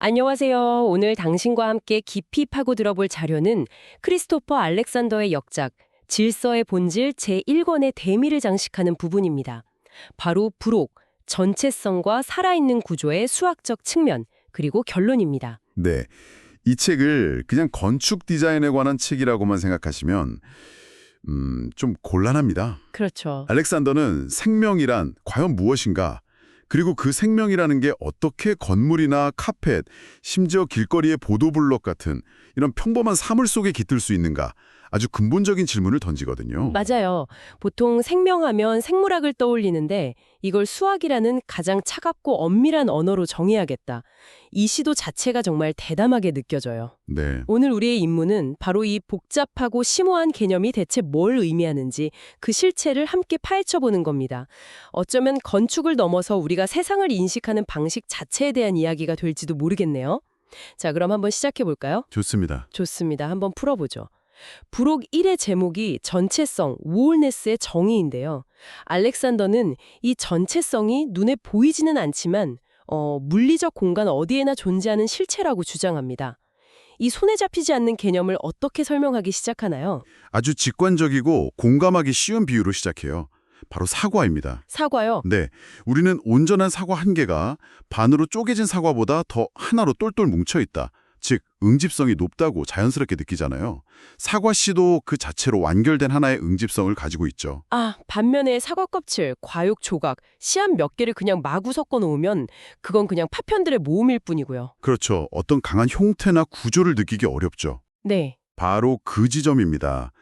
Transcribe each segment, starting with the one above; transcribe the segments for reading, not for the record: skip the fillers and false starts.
안녕하세요. 오늘 당신과 함께 깊이 파고 들어볼 자료는 크리스토퍼 알렉산더의 역작 질서의 본질 제1권의 대미를 장식하는 부분입니다. 바로 부록, 전체성과 살아있는 구조의 수학적 측면, 그리고 결론입니다. 네. 이 책을 그냥 건축 디자인에 관한 책이라고만 생각하시면 좀 곤란합니다. 그렇죠. 알렉산더는 생명이란 과연 무엇인가? 그리고 그 생명이라는 게 어떻게 건물이나 카펫, 심지어 길거리의 보도블록 같은 이런 평범한 사물 속에 깃들 수 있는가? 아주 근본적인 질문을 던지거든요. 맞아요. 보통 생명하면 생물학을 떠올리는데 이걸 수학이라는 가장 차갑고 엄밀한 언어로 정의하겠다. 이 시도 자체가 정말 대담하게 느껴져요. 네. 오늘 우리의 임무는 바로 이 복잡하고 심오한 개념이 대체 뭘 의미하는지 그 실체를 함께 파헤쳐보는 겁니다. 어쩌면 건축을 넘어서 우리가 세상을 인식하는 방식 자체에 대한 이야기가 될지도 모르겠네요. 자, 그럼 한번 시작해볼까요? 좋습니다. 좋습니다. 한번 풀어보죠. 부록 1의 제목이 전체성, wholeness의 정의인데요. 알렉산더는 이 전체성이 눈에 보이지는 않지만 물리적 공간 어디에나 존재하는 실체라고 주장합니다. 이 손에 잡히지 않는 개념을 어떻게 설명하기 시작하나요? 아주 직관적이고 공감하기 쉬운 비유로 시작해요. 바로 사과입니다. 사과요. 네, 우리는 온전한 사과 한 개가 반으로 쪼개진 사과보다 더 하나로 똘똘 뭉쳐있다. 즉, 응집성이 높다고 자연스럽게 느끼잖아요. 사과 씨도 그 자체로 완결된 하나의 응집성을 가지고 있죠. 반면에 사과 껍질, 과육 조각, 씨앗 몇 개를 그냥 마구 섞어 놓으면 그건 그냥 파편들의 모음일 뿐이고요. 그렇죠. 어떤 강한 형태나 구조를 느끼기 어렵죠. 네. 바로 그 지점입니다.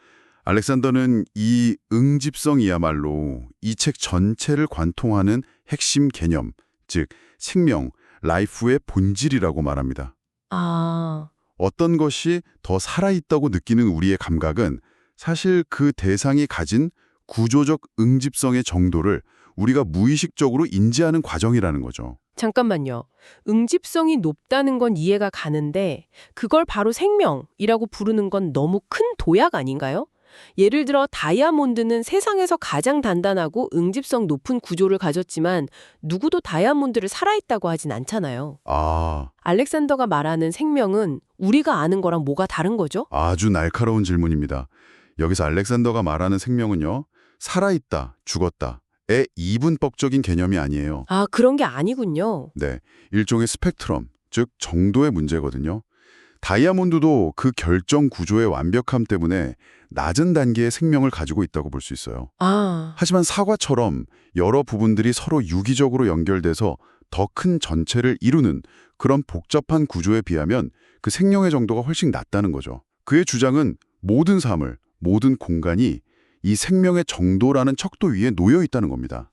알렉산더는 이 응집성이야말로 이 책 전체를 관통하는 핵심 개념, 즉 생명, 라이프의 본질이라고 말합니다. 어떤 것이 더 살아있다고 느끼는 우리의 감각은 사실 그 대상이 가진 구조적 응집성의 정도를 우리가 무의식적으로 인지하는 과정이라는 거죠. 잠깐만요. 응집성이 높다는 건 이해가 가는데 그걸 바로 생명이라고 부르는 건 너무 큰 도약 아닌가요? 예를 들어 다이아몬드는 세상에서 가장 단단하고 응집성 높은 구조를 가졌지만 누구도 다이아몬드를 살아있다고 하진 않잖아요. 알렉산더가 말하는 생명은 우리가 아는 거랑 뭐가 다른 거죠? 아주 날카로운 질문입니다. 여기서 알렉산더가 말하는 생명은요, 살아있다, 죽었다의 이분법적인 개념이 아니에요. 그런 게 아니군요. 네, 일종의 스펙트럼, 즉 정도의 문제거든요. 다이아몬드도 그 결정 구조의 완벽함 때문에 낮은 단계의 생명을 가지고 있다고 볼 수 있어요. 하지만 사과처럼 여러 부분들이 서로 유기적으로 연결돼서 더 큰 전체를 이루는 그런 복잡한 구조에 비하면 그 생명의 정도가 훨씬 낮다는 거죠. 그의 주장은 모든 사물, 모든 공간이 이 생명의 정도라는 척도 위에 놓여 있다는 겁니다.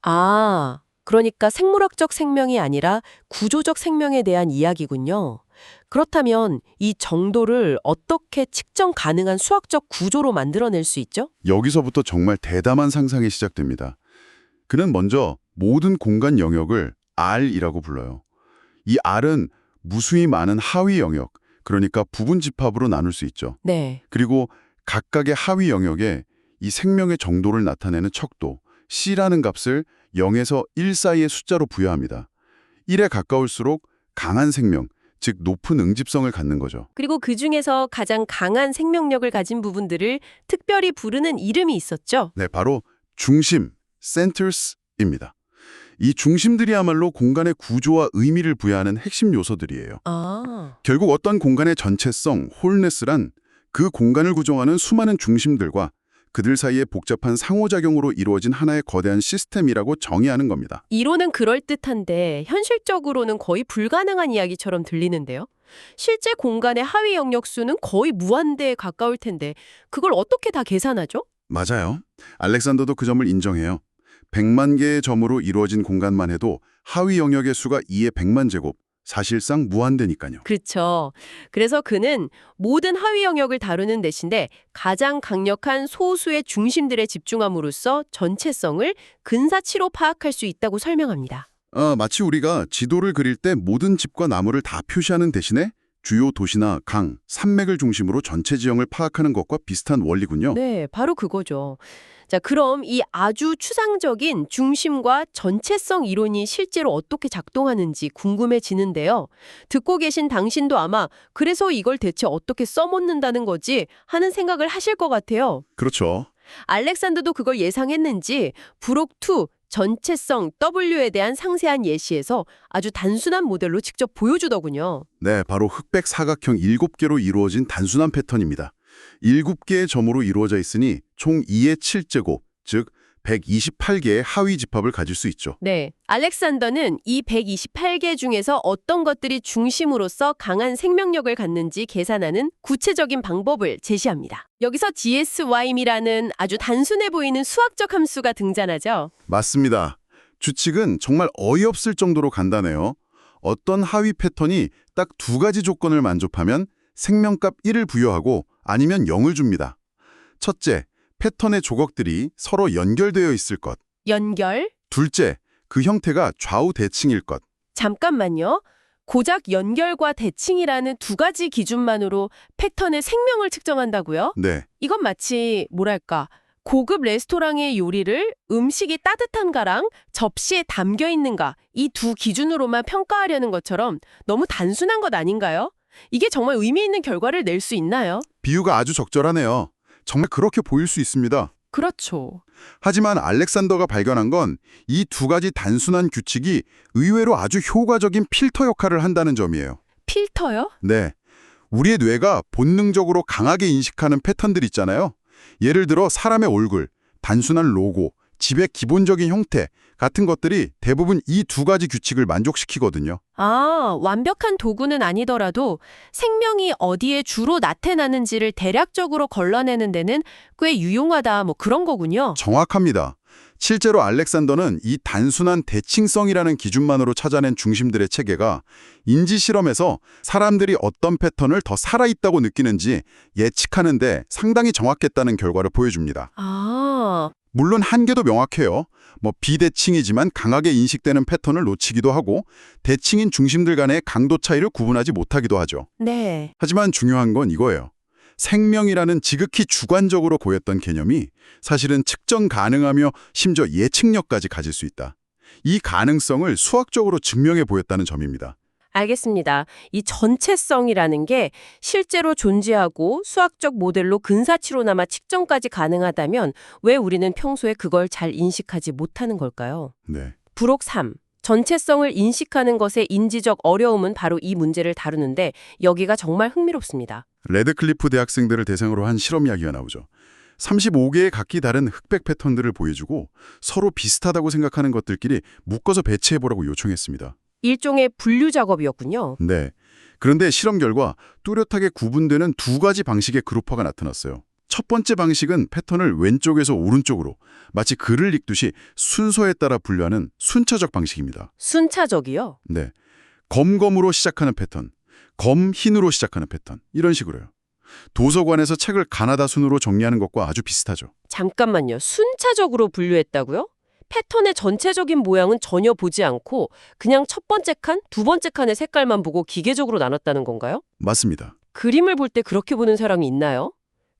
그러니까 생물학적 생명이 아니라 구조적 생명에 대한 이야기군요. 그렇다면 이 정도를 어떻게 측정 가능한 수학적 구조로 만들어낼 수 있죠? 여기서부터 정말 대담한 상상이 시작됩니다. 그는 먼저 모든 공간 영역을 R이라고 불러요. 이 R은 무수히 많은 하위 영역, 그러니까 부분 집합으로 나눌 수 있죠. 네. 그리고 각각의 하위 영역에 이 생명의 정도를 나타내는 척도, C라는 값을 0에서 1 사이의 숫자로 부여합니다. 1에 가까울수록 강한 생명, 즉 높은 응집성을 갖는 거죠. 그리고 그 중에서 가장 강한 생명력을 가진 부분들을 특별히 부르는 이름이 있었죠? 네, 바로 중심, centers입니다. 이 중심들이야말로 공간의 구조와 의미를 부여하는 핵심 요소들이에요. 결국 어떤 공간의 전체성, wholeness란 그 공간을 구성하는 수많은 중심들과 그들 사이의 복잡한 상호작용으로 이루어진 하나의 거대한 시스템이라고 정의하는 겁니다. 이론은 그럴듯한데 현실적으로는 거의 불가능한 이야기처럼 들리는데요. 실제 공간의 하위 영역 수는 거의 무한대에 가까울 텐데 그걸 어떻게 다 계산하죠? 맞아요. 알렉산더도 그 점을 인정해요. 100만 개의 점으로 이루어진 공간만 해도 하위 영역의 수가 2의 100만 제곱, 사실상 무한대니까요. 그렇죠. 그래서 그는 모든 하위 영역을 다루는 대신에 가장 강력한 소수의 중심들에 집중함으로써 전체성을 근사치로 파악할 수 있다고 설명합니다. 마치 우리가 지도를 그릴 때 모든 집과 나무를 다 표시하는 대신에 주요 도시나 강, 산맥을 중심으로 전체 지형을 파악하는 것과 비슷한 원리군요. 네, 바로 그거죠. 자, 그럼 이 아주 추상적인 중심과 전체성 이론이 실제로 어떻게 작동하는지 궁금해지는데요. 듣고 계신 당신도 아마 그래서 이걸 대체 어떻게 써먹는다는 거지 하는 생각을 하실 것 같아요. 그렇죠. 알렉산더도 그걸 예상했는지 브록2 전체성 W에 대한 상세한 예시에서 아주 단순한 모델로 직접 보여주더군요. 네, 바로 흑백 사각형 7개로 이루어진 단순한 패턴입니다. 7개의 점으로 이루어져 있으니 총 2의 7제곱, 즉 128개의 하위 집합을 가질 수 있죠. 네, 알렉산더는 이 128개 중에서 어떤 것들이 중심으로서 강한 생명력을 갖는지 계산하는 구체적인 방법을 제시합니다. 여기서 GSY이라는 아주 단순해 보이는 수학적 함수가 등장하죠. 맞습니다. 추측은 정말 어이없을 정도로 간단해요. 어떤 하위 패턴이 딱 2가지 조건을 만족하면 생명값 1을 부여하고 아니면 0을 줍니다. 첫째, 패턴의 조각들이 서로 연결되어 있을 것. 연결? 둘째, 그 형태가 좌우 대칭일 것. 잠깐만요. 고작 연결과 대칭이라는 두 가지 기준만으로 패턴의 생명을 측정한다고요? 네, 이건 마치 뭐랄까 고급 레스토랑의 요리를 음식이 따뜻한가랑 접시에 담겨 있는가 이 두 기준으로만 평가하려는 것처럼 너무 단순한 것 아닌가요? 이게 정말 의미 있는 결과를 낼 수 있나요? 비유가 아주 적절하네요. 정말 그렇게 보일 수 있습니다. 그렇죠. 하지만 알렉산더가 발견한 건 이 2가지 단순한 규칙이 의외로 아주 효과적인 필터 역할을 한다는 점이에요. 필터요? 네, 우리의 뇌가 본능적으로 강하게 인식하는 패턴들 있잖아요. 예를 들어 사람의 얼굴, 단순한 로고, 집의 기본적인 형태 같은 것들이 대부분 이 2가지 규칙을 만족시키거든요. 아, 완벽한 도구는 아니더라도 생명이 어디에 주로 나타나는지를 대략적으로 걸러내는 데는 꽤 유용하다 뭐 그런 거군요. 정확합니다. 실제로 알렉산더는 이 단순한 대칭성이라는 기준만으로 찾아낸 중심들의 체계가 인지 실험에서 사람들이 어떤 패턴을 더 살아있다고 느끼는지 예측하는 데 상당히 정확했다는 결과를 보여줍니다. 아, 물론 한계도 명확해요. 비대칭이지만 강하게 인식되는 패턴을 놓치기도 하고 대칭인 중심들 간의 강도 차이를 구분하지 못하기도 하죠. 네. 하지만 중요한 건 이거예요. 생명이라는 지극히 주관적으로 보였던 개념이 사실은 측정 가능하며 심지어 예측력까지 가질 수 있다. 이 가능성을 수학적으로 증명해 보였다는 점입니다. 알겠습니다. 이 전체성이라는 게 실제로 존재하고 수학적 모델로 근사치로나마 측정까지 가능하다면 왜 우리는 평소에 그걸 잘 인식하지 못하는 걸까요? 네. 부록 3. 전체성을 인식하는 것의 인지적 어려움은 바로 이 문제를 다루는데 여기가 정말 흥미롭습니다. 레드클리프 대학생들을 대상으로 한 실험 이야기가 나오죠. 35개의 각기 다른 흑백 패턴들을 보여주고 서로 비슷하다고 생각하는 것들끼리 묶어서 배치해보라고 요청했습니다. 일종의 분류 작업이었군요. 네. 그런데 실험 결과 뚜렷하게 구분되는 2가지 방식의 그룹화가 나타났어요. 첫 번째 방식은 패턴을 왼쪽에서 오른쪽으로 마치 글을 읽듯이 순서에 따라 분류하는 순차적 방식입니다. 순차적이요? 네. 검검으로 시작하는 패턴, 검흰으로 시작하는 패턴 이런 식으로요. 도서관에서 책을 가나다 순으로 정리하는 것과 아주 비슷하죠. 잠깐만요. 순차적으로 분류했다고요? 패턴의 전체적인 모양은 전혀 보지 않고 그냥 첫 번째 칸, 두 번째 칸의 색깔만 보고 기계적으로 나눴다는 건가요? 맞습니다. 그림을 볼 때 그렇게 보는 사람이 있나요?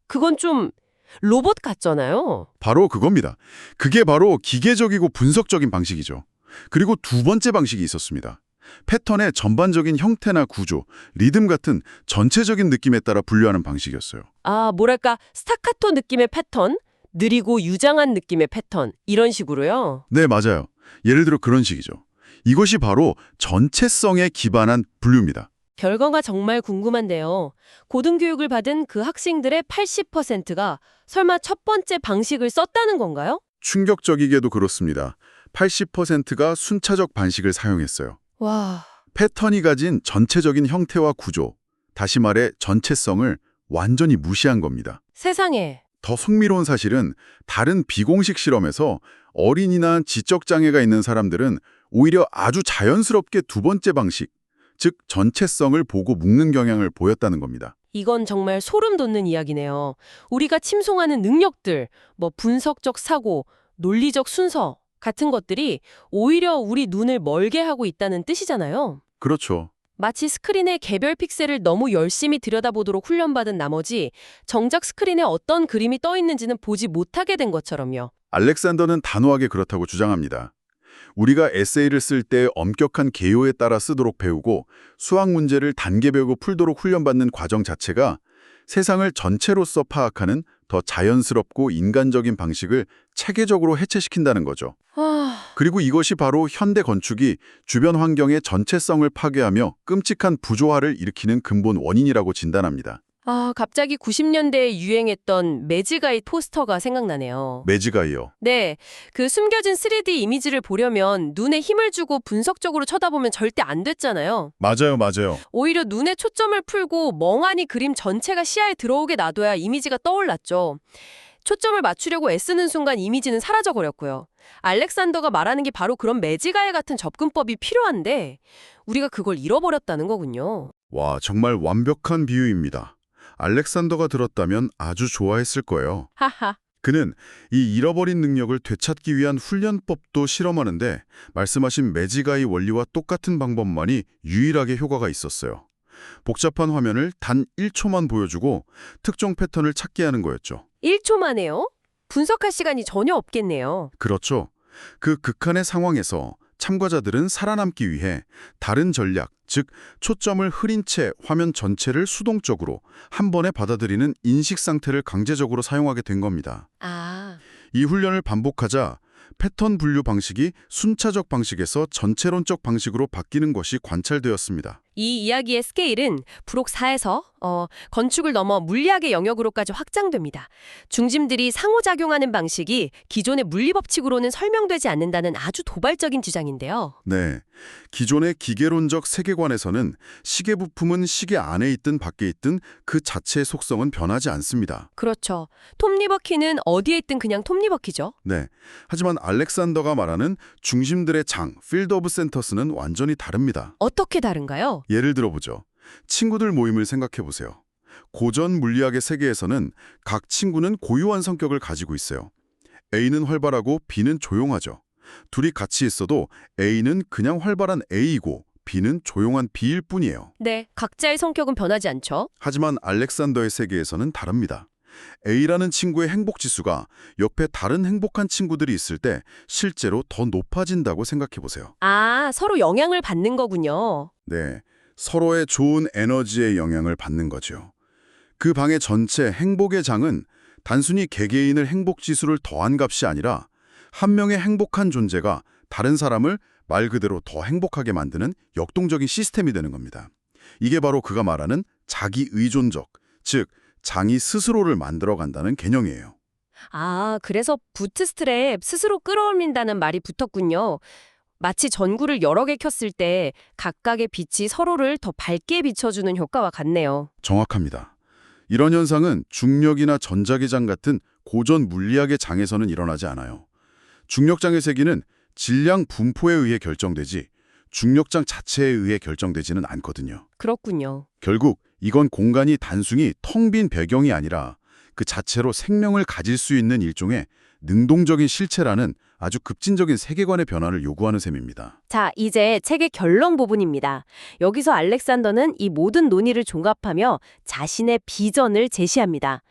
그건 좀 로봇 같잖아요. 바로 그겁니다. 그게 바로 기계적이고 분석적인 방식이죠. 그리고 2번째 방식이 있었습니다. 패턴의 전반적인 형태나 구조, 리듬 같은 전체적인 느낌에 따라 분류하는 방식이었어요. 아, 뭐랄까 스타카토 느낌의 패턴, 느리고 유장한 느낌의 패턴 이런 식으로요. 네, 맞아요. 예를 들어 그런 식이죠. 이것이 바로 전체성에 기반한 분류입니다. 결과가 정말 궁금한데요. 고등교육을 받은 그 학생들의 80%가 설마 첫 번째 방식을 썼다는 건가요? 충격적이게도 그렇습니다. 80%가 순차적 방식을 사용했어요. 와, 패턴이 가진 전체적인 형태와 구조, 다시 말해 전체성을 완전히 무시한 겁니다. 세상에. 더 흥미로운 사실은 다른 비공식 실험에서 어린이나 지적장애가 있는 사람들은 오히려 아주 자연스럽게 2번째 방식, 즉 전체성을 보고 묶는 경향을 보였다는 겁니다. 이건 정말 소름 돋는 이야기네요. 우리가 침송하는 능력들, 분석적 사고, 논리적 순서 같은 것들이 오히려 우리 눈을 멀게 하고 있다는 뜻이잖아요. 그렇죠. 마치 스크린의 개별 픽셀을 너무 열심히 들여다보도록 훈련받은 나머지 정작 스크린에 어떤 그림이 떠 있는지는 보지 못하게 된 것처럼요. 알렉산더는 단호하게 그렇다고 주장합니다. 우리가 에세이를 쓸 때 엄격한 개요에 따라 쓰도록 배우고 수학 문제를 단계별로 풀도록 훈련받는 과정 자체가 세상을 전체로서 파악하는 더 자연스럽고 인간적인 방식을 체계적으로 해체시킨다는 거죠. 그리고 이것이 바로 현대 건축이 주변 환경의 전체성을 파괴하며 끔찍한 부조화를 일으키는 근본 원인이라고 진단합니다. 갑자기 90년대에 유행했던 매직아이 토스터가 생각나네요. 매직아이요. 네, 그 숨겨진 3D 이미지를 보려면 눈에 힘을 주고 분석적으로 쳐다보면 절대 안 됐잖아요. 맞아요. 오히려 눈에 초점을 풀고 멍하니 그림 전체가 시야에 들어오게 놔둬야 이미지가 떠올랐죠. 초점을 맞추려고 애쓰는 순간 이미지는 사라져버렸고요. 알렉산더가 말하는 게 바로 그런 매직아이 같은 접근법이 필요한데 우리가 그걸 잃어버렸다는 거군요. 와, 정말 완벽한 비유입니다. 알렉산더가 들었다면 아주 좋아했을 거예요. 하하. 그는 이 잃어버린 능력을 되찾기 위한 훈련법도 실험하는데 말씀하신 매직아이 원리와 똑같은 방법만이 유일하게 효과가 있었어요. 복잡한 화면을 단 1초만 보여주고 특정 패턴을 찾게 하는 거였죠. 1초만에요? 분석할 시간이 전혀 없겠네요. 그렇죠. 그 극한의 상황에서 참가자들은 살아남기 위해 다른 전략, 즉 초점을 흐린 채 화면 전체를 수동적으로 한 번에 받아들이는 인식 상태를 강제적으로 사용하게 된 겁니다. 이 훈련을 반복하자 패턴 분류 방식이 순차적 방식에서 전체론적 방식으로 바뀌는 것이 관찰되었습니다. 이 이야기의 스케일은 부록 4에서 건축을 넘어 물리학의 영역으로까지 확장됩니다. 중심들이 상호작용하는 방식이 기존의 물리법칙으로는 설명되지 않는다는 아주 도발적인 주장인데요. 네, 기존의 기계론적 세계관에서는 시계 부품은 시계 안에 있든 밖에 있든 그 자체의 속성은 변하지 않습니다. 그렇죠. 톱니버키는 어디에 있든 그냥 톱니버키죠. 네, 하지만 알렉산더가 말하는 중심들의 장, 필드 오브 센터스는 완전히 다릅니다. 어떻게 다른가요? 예를 들어보죠. 친구들 모임을 생각해보세요. 고전 물리학의 세계에서는 각 친구는 고유한 성격을 가지고 있어요. A는 활발하고 B는 조용하죠. 둘이 같이 있어도 A는 그냥 활발한 A이고 B는 조용한 B일 뿐이에요. 네, 각자의 성격은 변하지 않죠. 하지만 알렉산더의 세계에서는 다릅니다. A라는 친구의 행복지수가 옆에 다른 행복한 친구들이 있을 때 실제로 더 높아진다고 생각해보세요. 서로 영향을 받는 거군요. 네, 서로의 좋은 에너지의 영향을 받는 거죠. 그 방의 전체 행복의 장은 단순히 개개인의 행복지수를 더한 값이 아니라 한 명의 행복한 존재가 다른 사람을 말 그대로 더 행복하게 만드는 역동적인 시스템이 되는 겁니다. 이게 바로 그가 말하는 자기의존적, 즉 장이 스스로를 만들어간다는 개념이에요. 그래서 부트스트랩 스스로 끌어올린다는 말이 붙었군요. 마치 전구를 여러 개 켰을 때 각각의 빛이 서로를 더 밝게 비춰주는 효과와 같네요. 정확합니다. 이런 현상은 중력이나 전자기장 같은 고전 물리학의 장에서는 일어나지 않아요. 중력장의 세기는 질량 분포에 의해 결정되지 중력장 자체에 의해 결정되지는 않거든요. 그렇군요. 결국 이건 공간이 단순히 텅 빈 배경이 아니라 그 자체로 생명을 가질 수 있는 일종의 능동적인 실체라는 아주 급진적인 세계관의 변화를 요구하는 셈입니다. 자, 이제 책의 결론 부분입니다. 여기서 알렉산더는 이 모든 논의를 종합하며 자신의 비전을 제시합니다.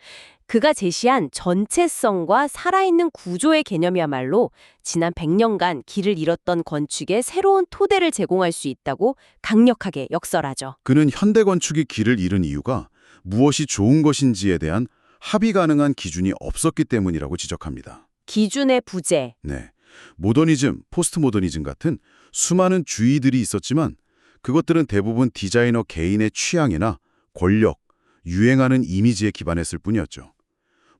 그가 제시한 전체성과 살아있는 구조의 개념이야말로 지난 100년간 길을 잃었던 건축에 새로운 토대를 제공할 수 있다고 강력하게 역설하죠. 그는 현대 건축이 길을 잃은 이유가 무엇이 좋은 것인지에 대한 합의 가능한 기준이 없었기 때문이라고 지적합니다. 기준의 부재. 네, 모더니즘, 포스트모더니즘 같은 수많은 주의들이 있었지만 그것들은 대부분 디자이너 개인의 취향이나 권력, 유행하는 이미지에 기반했을 뿐이었죠.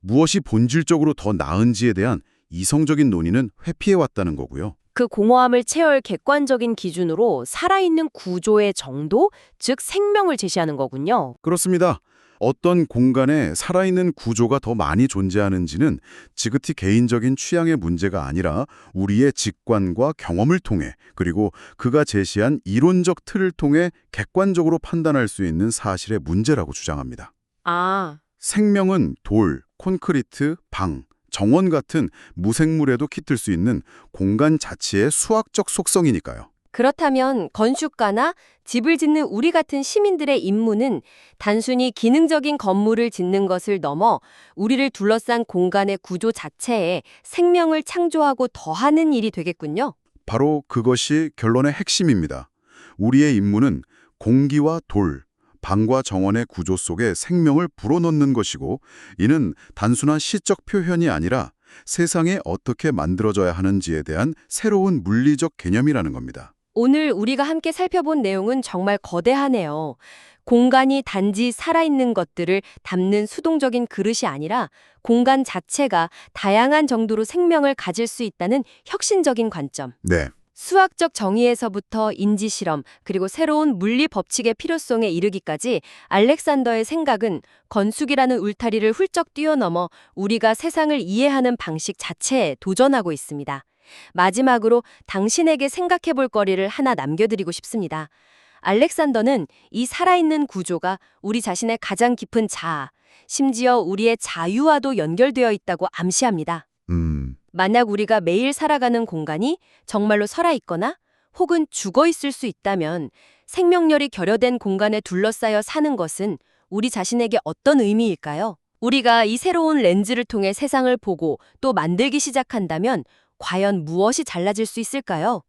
무엇이 본질적으로 더 나은지에 대한 이성적인 논의는 회피해왔다는 거고요. 그 공허함을 채울 객관적인 기준으로 살아있는 구조의 정도, 즉 생명을 제시하는 거군요. 그렇습니다. 어떤 공간에 살아있는 구조가 더 많이 존재하는지는 지극히 개인적인 취향의 문제가 아니라 우리의 직관과 경험을 통해 그리고 그가 제시한 이론적 틀을 통해 객관적으로 판단할 수 있는 사실의 문제라고 주장합니다. 생명은 돌, 콘크리트, 방, 정원 같은 무생물에도 깃들 수 있는 공간 자체의 수학적 속성이니까요. 그렇다면 건축가나 집을 짓는 우리 같은 시민들의 임무는 단순히 기능적인 건물을 짓는 것을 넘어 우리를 둘러싼 공간의 구조 자체에 생명을 창조하고 더하는 일이 되겠군요. 바로 그것이 결론의 핵심입니다. 우리의 임무는 공기와 돌, 방과 정원의 구조 속에 생명을 불어넣는 것이고, 이는 단순한 시적 표현이 아니라 세상에 어떻게 만들어져야 하는지에 대한 새로운 물리적 개념이라는 겁니다. 오늘 우리가 함께 살펴본 내용은 정말 거대하네요. 공간이 단지 살아있는 것들을 담는 수동적인 그릇이 아니라 공간 자체가 다양한 정도로 생명을 가질 수 있다는 혁신적인 관점. 네, 수학적 정의에서부터 인지실험, 그리고 새로운 물리 법칙의 필요성에 이르기까지 알렉산더의 생각은 건축이라는 울타리를 훌쩍 뛰어넘어 우리가 세상을 이해하는 방식 자체에 도전하고 있습니다. 마지막으로 당신에게 생각해 볼 거리를 하나 남겨드리고 싶습니다. 알렉산더는 이 살아있는 구조가 우리 자신의 가장 깊은 자아, 심지어 우리의 자유와도 연결되어 있다고 암시합니다. 만약 우리가 매일 살아가는 공간이 정말로 살아있거나 혹은 죽어있을 수 있다면 생명력이 결여된 공간에 둘러싸여 사는 것은 우리 자신에게 어떤 의미일까요? 우리가 이 새로운 렌즈를 통해 세상을 보고 또 만들기 시작한다면 과연 무엇이 달라질 수 있을까요?